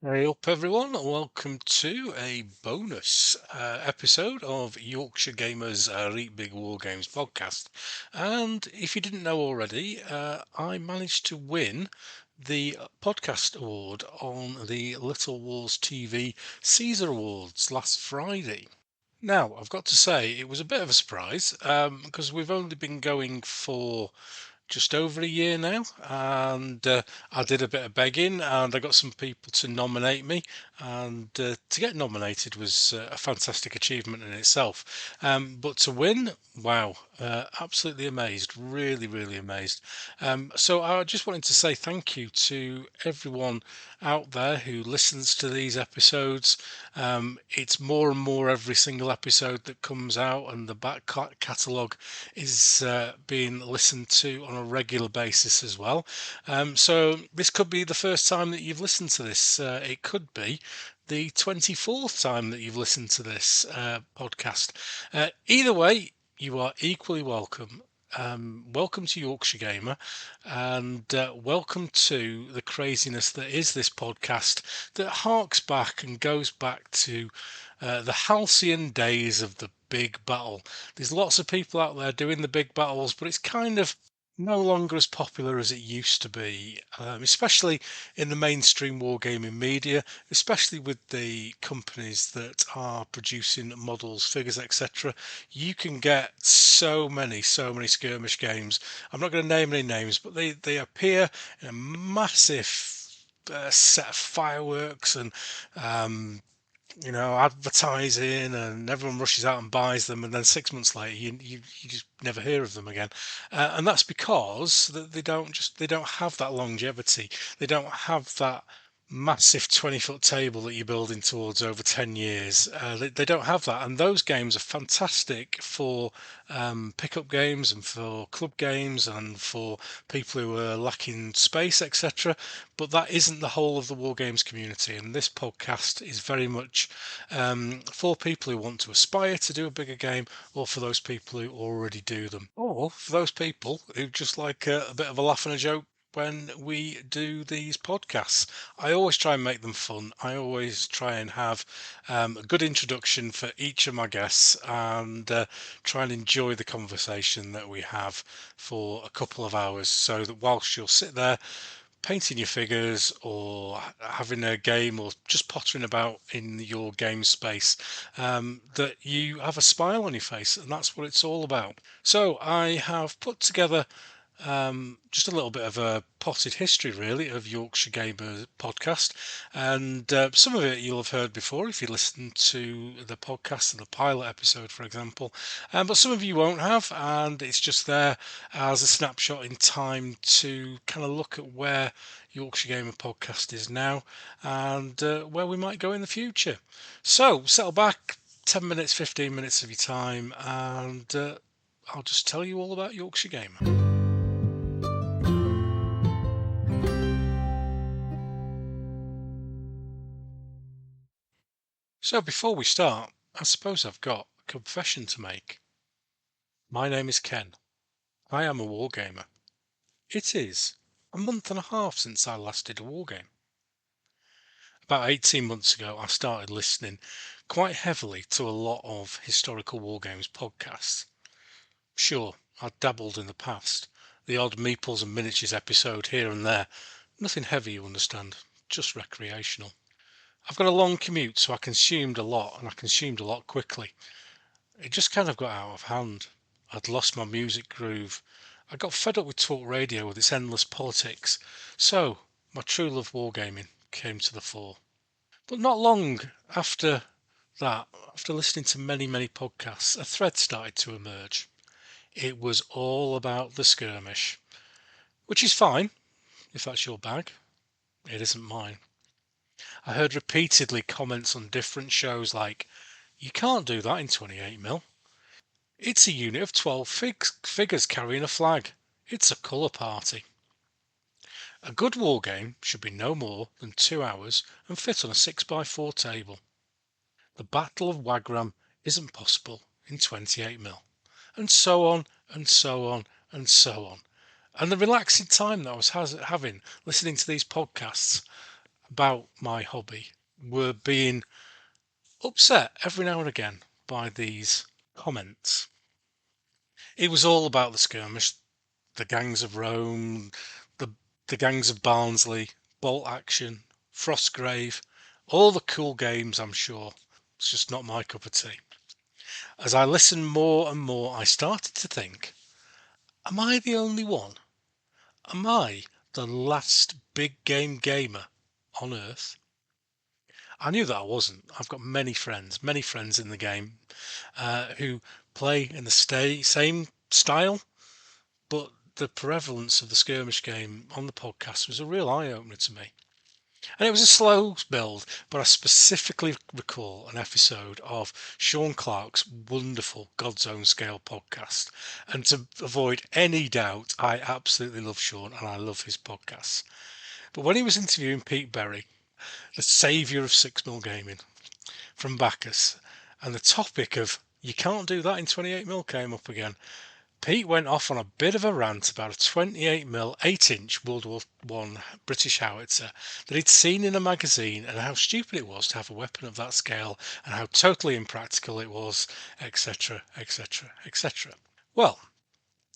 Hey up everyone, welcome to a bonus episode of Yorkshire Gamer's Reet Big Wargames podcast. And if you didn't know already, I managed to win the podcast award on the Little Wars TV Caesar Awards last Friday. Now, I've got to say, it was a bit of a surprise because we've only been going for just over a year now, and I did a bit of begging, and I got some people to nominate me, and to get nominated was a fantastic achievement in itself. But to win, wow, absolutely amazed, really, really amazed. So I just wanted to say thank you to everyone out there who listens to these episodes. It's more and more every single episode that comes out, and the back catalogue is being listened to on a regular basis as well. So this could be the first time that you've listened to this. It could be the 24th time that you've listened to this podcast. Either way, you are equally welcome. Welcome to Yorkshire Gamer, and welcome to the craziness that is this podcast that harks back and goes back to the halcyon days of the big battle. There's lots of people out there doing the big battles, but it's kind of no longer as popular as it used to be, especially in the mainstream wargaming media, especially with the companies that are producing models, figures, etc. You can get so many skirmish games. I'm not going to name any names, but they appear in a massive set of fireworks and advertising, and everyone rushes out and buys them, and then 6 months later, you just never hear of them again, and that's because they don't have that longevity. They don't have that massive 20-foot table that you're building towards over 10 years. They don't have that, and those games are fantastic for pickup games and for club games and for people who are lacking space, etc. But that isn't the whole of the war games community, and this podcast is very much for people who want to aspire to do a bigger game, or for those people who already do them, or for those people who just like a bit of a laugh and a joke when we do these podcasts. I always try and make them fun. I always try and have a good introduction for each of my guests, and try and enjoy the conversation that we have for a couple of hours, so that whilst you'll sit there painting your figures or having a game or just pottering about in your game space, that you have a smile on your face, and that's what it's all about. So I have put together just a little bit of a potted history, really, of Yorkshire Gamer podcast, and some of it you'll have heard before if you listen to the podcast and the pilot episode, for example, but some of you won't have, and it's just there as a snapshot in time to kind of look at where Yorkshire Gamer podcast is now, and where we might go in the future. So settle back, 10 minutes, 15 minutes of your time, and I'll just tell you all about Yorkshire Gamer. So before we start, I suppose I've got a confession to make. My name is Ken. I am a wargamer. It is a month and a half since I last did a wargame. About 18 months ago, I started listening quite heavily to a lot of historical wargames podcasts. Sure, I'd dabbled in the past, the odd meeples and miniatures episode here and there. Nothing heavy, you understand, just recreational. I've got a long commute, so I consumed a lot, and I consumed a lot quickly. It just kind of got out of hand. I'd lost my music groove. I got fed up with talk radio with its endless politics. So, my true love wargaming came to the fore. But not long after that, after listening to many podcasts, a thread started to emerge. It was all about the skirmish, which is fine if that's your bag. It isn't mine. I heard repeatedly comments on different shows like, you can't do that in 28mm. It's a unit of 12 figures carrying a flag. It's a colour party. A good war game should be no more than 2 hours and fit on a 6x4 table. The Battle of Wagram isn't possible in 28mm. And so on, and so on, and so on. And the relaxing time that I was having listening to these podcasts, about my hobby were being upset every now and again by these comments. It was all about the skirmish, the gangs of Rome, the the gangs of Barnsley, Bolt Action, Frostgrave, all the cool games, I'm sure. It's just not my cup of tea. As I listened more and more, I started to think, am I the only one? Am I the last big game gamer on Earth? I knew that I wasn't. I've got many friends in the game who play in the same style, but the prevalence of the skirmish game on the podcast was a real eye-opener to me. And it was a slow build, but I specifically recall an episode of Sean Clark's wonderful God's Own Scale podcast. And to avoid any doubt, I absolutely love Sean and I love his podcasts. But when he was interviewing Pete Berry, the saviour of 6mm gaming from Bacchus, and the topic of you can't do that in 28mm came up again, Pete went off on a bit of a rant about a 28mm 8-inch World War I British howitzer that he'd seen in a magazine and how stupid it was to have a weapon of that scale and how totally impractical it was, etc, etc, etc. Well,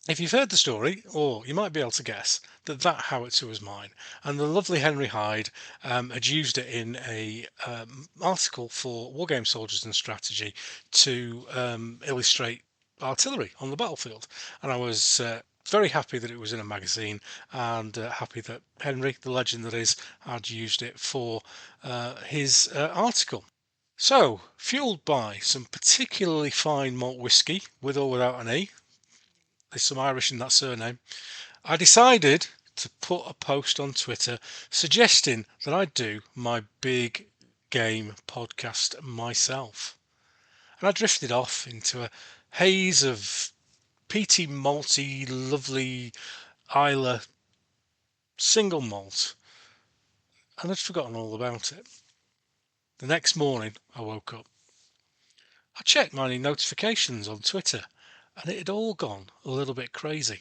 if you've heard the story, or you might be able to guess, that howitzer was mine, and the lovely Henry Hyde had used it in a article for Wargame Soldiers and Strategy to illustrate artillery on the battlefield, and I was very happy that it was in a magazine, and happy that Henry, the legend that is, had used it for his article. So, fueled by some particularly fine malt whisky, with or without an E, there's some Irish in that surname, I decided to put a post on Twitter suggesting that I do my big game podcast myself. And I drifted off into a haze of peaty, malty, lovely Isla single malt, and I'd forgotten all about it. The next morning I woke up. I checked my notifications on Twitter, and it had all gone a little bit crazy.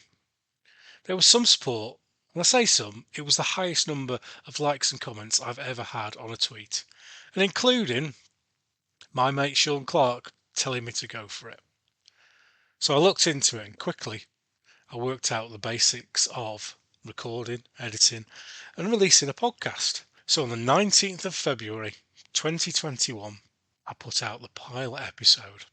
There was some support. When I say some, it was the highest number of likes and comments I've ever had on a tweet, and including my mate Sean Clark telling me to go for it. So I looked into it, and quickly I worked out the basics of recording, editing, and releasing a podcast. So on the 19th of February 2021, I put out the pilot episode.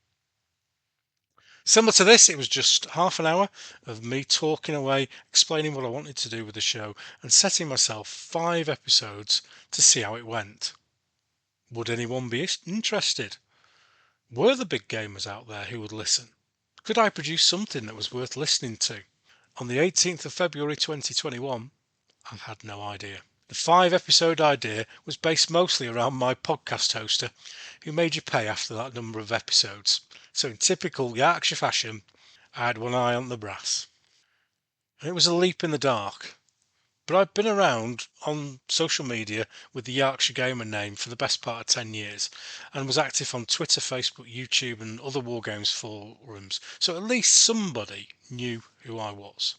Similar to this, it was just half an hour of me talking away, explaining what I wanted to do with the show, and setting myself 5 episodes to see how it went. Would anyone be interested? Were the big gamers out there who would listen? Could I produce something that was worth listening to? On the 18th of February 2021, I had no idea. The 5-episode idea was based mostly around my podcast hoster, who made you pay after that number of episodes. So in typical Yarkshire fashion, I had one eye on the brass. And it was a leap in the dark. But I've been around on social media with the Yarkshire Gamer name for the best part of 10 years, and was active on Twitter, Facebook, YouTube and other Wargames forums, so at least somebody knew who I was.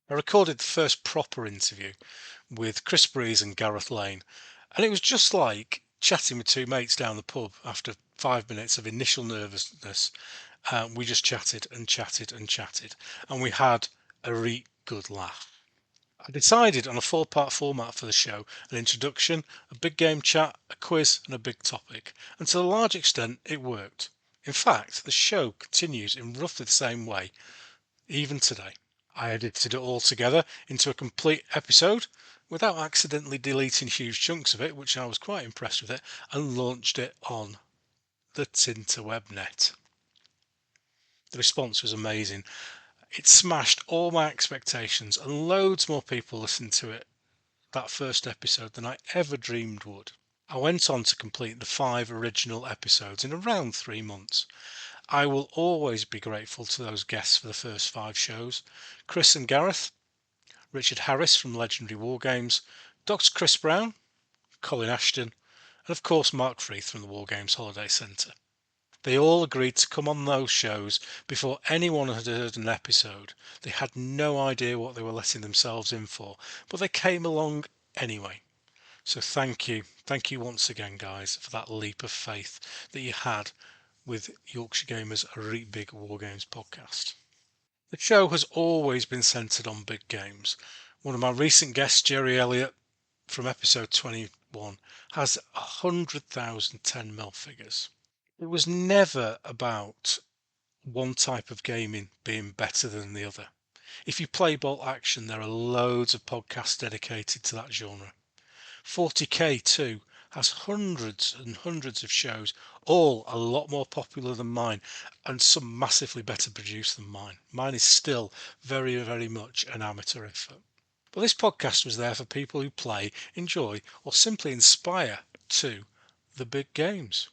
I recorded the first proper interview with Chris Breeze and Gareth Lane, and it was just like chatting with two mates down the pub after 5 minutes of initial nervousness. We just chatted and chatted and chatted, and we had a really good laugh. I decided on a 4-part format for the show: an introduction, a big game chat, a quiz and a big topic, and to a large extent it worked. In fact, the show continues in roughly the same way, even today. I edited it all together into a complete episode without accidentally deleting huge chunks of it, which I was quite impressed with it, and launched it on the Tinterwebnet. The response was amazing. It smashed all my expectations, and loads more people listened to it, that first episode, than I ever dreamed would. I went on to complete the 5 original episodes in around 3 months. I will always be grateful to those guests for the first 5 shows: Chris and Gareth, Richard Harris from Legendary Wargames, Dr. Chris Brown, Colin Ashton, and of course Mark Freeth from the Wargames Holiday Centre. They all agreed to come on those shows before anyone had heard an episode. They had no idea what they were letting themselves in for, but they came along anyway. So thank you once again, guys, for that leap of faith that you had with Yorkshire Gamer's Reet Big Wargames podcast. The show has always been centred on big games. One of my recent guests, Jerry Elliott, from episode 21, has 100,000 10mm figures. It was never about one type of gaming being better than the other. If you play bolt action, there are loads of podcasts dedicated to that genre. 40k too has hundreds and hundreds of shows, all a lot more popular than mine, and some massively better produced than mine. Mine is still very, very much an amateur effort. But this podcast was there for people who play, enjoy, or simply inspire to the big games.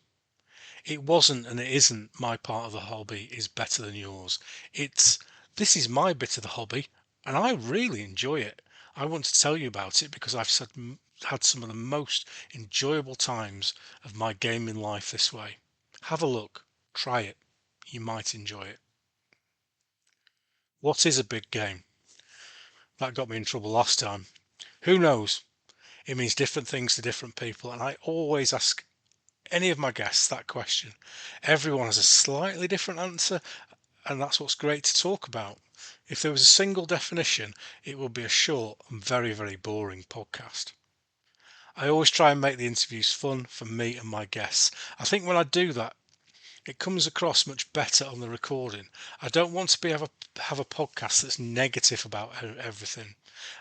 It wasn't and it isn't my part of the hobby is better than yours. This is my bit of the hobby and I really enjoy it. I want to tell you about it because I've had some of the most enjoyable times of my gaming life this way. Have a look, try it. You might enjoy it. What is a big game? That got me in trouble last time. Who knows? It means different things to different people, and I always ask any of my guests that question. Everyone has a slightly different answer, and that's what's great to talk about. If there was a single definition, it would be a short and very, very boring podcast. I always try and make the interviews fun for me and my guests. I think when I do that, it comes across much better on the recording. I don't want to have a podcast that's negative about everything.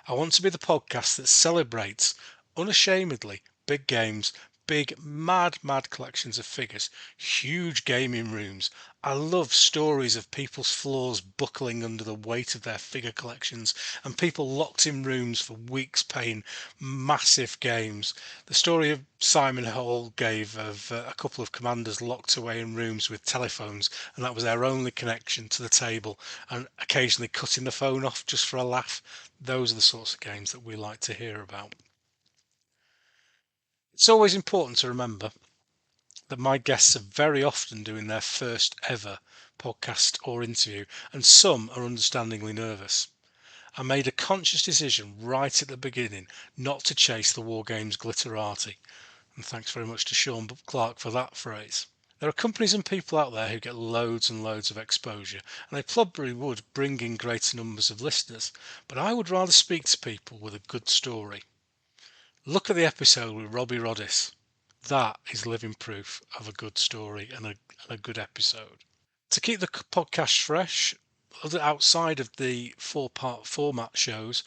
I want to be the podcast that celebrates unashamedly big games, big mad collections of figures, huge gaming rooms. I love stories of people's floors buckling under the weight of their figure collections and people locked in rooms for weeks playing massive games. The story of Simon Hall gave of a couple of commanders locked away in rooms with telephones, and that was their only connection to the table, and occasionally cutting the phone off just for a laugh. Those are the sorts of games that we like to hear about. It's always important to remember that my guests are very often doing their first ever podcast or interview, and some are understandingly nervous. I made a conscious decision right at the beginning not to chase the Wargames glitterati, and thanks very much to Sean Clark for that phrase. There are companies and people out there who get loads and loads of exposure, and they probably would bring in greater numbers of listeners, but I would rather speak to people with a good story. Look at the episode with Robbie Roddis. That is living proof of a good story and a good episode. To keep the podcast fresh, outside of the 4-part format shows,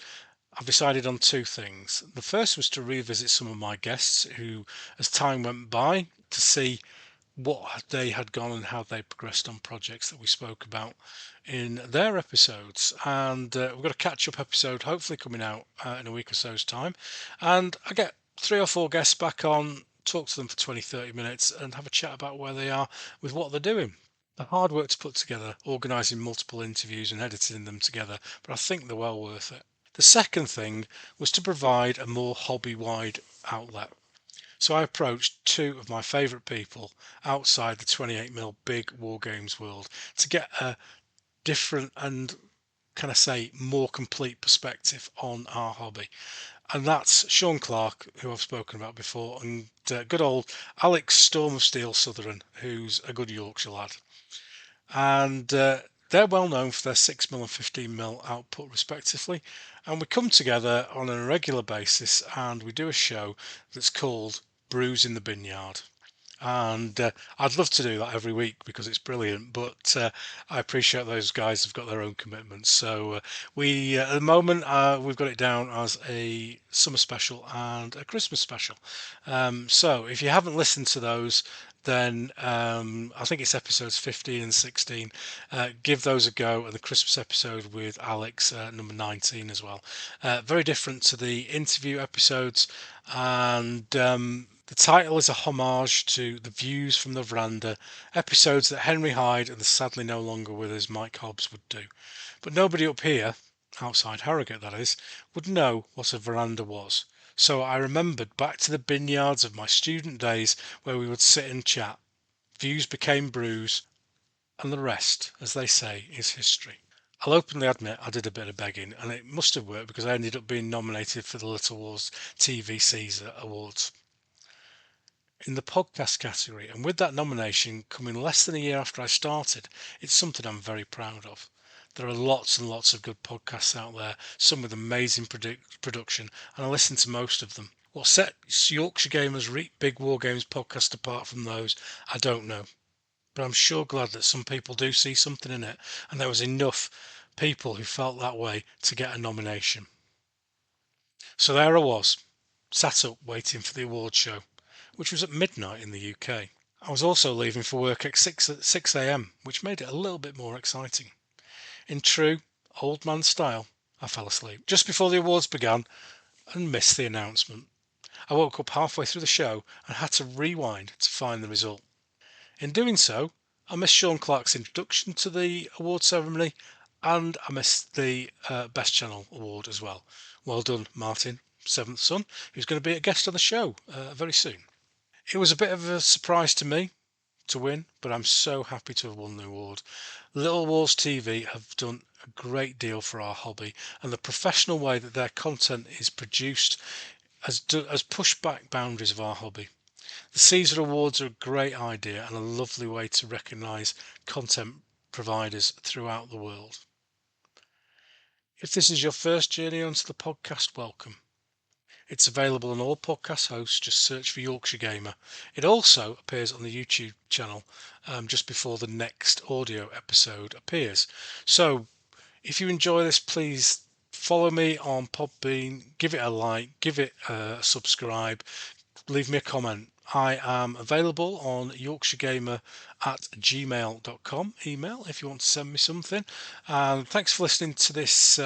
I've decided on two things. The first was to revisit some of my guests who, as time went by, to see what they had gone and how they progressed on projects that we spoke about in their episodes. And we've got a catch-up episode hopefully coming out in a week or so's time. And I get 3 or 4 guests back on, talk to them for 20-30 minutes and have a chat about where they are with what they're doing. The hard work to put together, organising multiple interviews and editing them together, but I think they're well worth it. The second thing was to provide a more hobby-wide outlet. So I approached 2 of my favourite people outside the 28mm big Wargames world to get a different and, can I say, more complete perspective on our hobby. And that's Sean Clark, who I've spoken about before, and good old Alex Storm of Steel Sutherland, who's a good Yorkshire lad. And they're well known for their 6mm and 15mm output respectively, and we come together on a regular basis and we do a show that's called Brews in the Binyard. And I'd love to do that every week because it's brilliant, but I appreciate those guys have got their own commitments. So we at the moment we've got it down as a summer special and a Christmas special. So if you haven't listened to those, then I think it's episodes 15 and 16. Give those a go, and the Christmas episode with Alex, number 19 as well. Very different to the interview episodes, and the title is a homage to The Views from the Veranda, episodes that Henry Hyde and the sadly no longer with us Mike Hobbs would do. But nobody up here, outside Harrogate that is, would know what a veranda was. So I remembered back to the binyards of my student days where we would sit and chat. Views became brews, and the rest, as they say, is history. I'll openly admit I did a bit of begging, and it must have worked because I ended up being nominated for the Little Wars TV Caesar Awards in the podcast category. And with that nomination coming less than a year after I started, it's something I'm very proud of. There are lots and lots of good podcasts out there, some with amazing production, and I listen to most of them. What sets Yorkshire Gamer's Reet Big Wargames podcast apart from those, I don't know. But I'm sure glad that some people do see something in it, and there was enough people who felt that way to get a nomination. So there I was, sat up waiting for the award show, which was at midnight in the UK. I was also leaving for work at 6 a.m, which made it a little bit more exciting. In true old man style, I fell asleep just before the awards began and missed the announcement. I woke up halfway through the show and had to rewind to find the result. In doing so, I missed Sean Clark's introduction to the award ceremony, and I missed the Best Channel award as well. Well done, Martin, seventh son, who's going to be a guest on the show very soon. It was a bit of a surprise to me to win, but I'm so happy to have won the award. Little Wars TV have done a great deal for our hobby, and the professional way that their content is produced has pushed back boundaries of our hobby. The Caesar Awards are a great idea and a lovely way to recognise content providers throughout the world. If this is your first journey onto the podcast, welcome. It's available on all podcast hosts, just search for Yorkshire Gamer. It also appears on the YouTube channel just before the next audio episode appears. So if you enjoy this, please follow me on Podbean, give it a like, give it a subscribe, leave me a comment. I am available on yorkshiregamer@gmail.com email if you want to send me something. And thanks for listening to this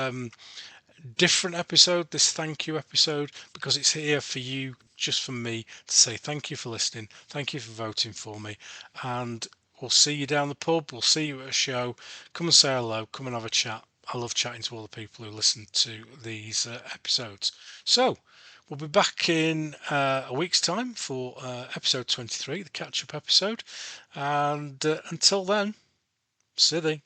different episode, this thank you episode, because it's here for you, just for me to say thank you for listening, thank you for voting for me, and we'll see you down the pub, we'll see you at a show. Come and say hello, come and have a chat. I love chatting to all the people who listen to these episodes. So we'll be back in a week's time for episode 23, the catch-up episode, and until then, Sithee.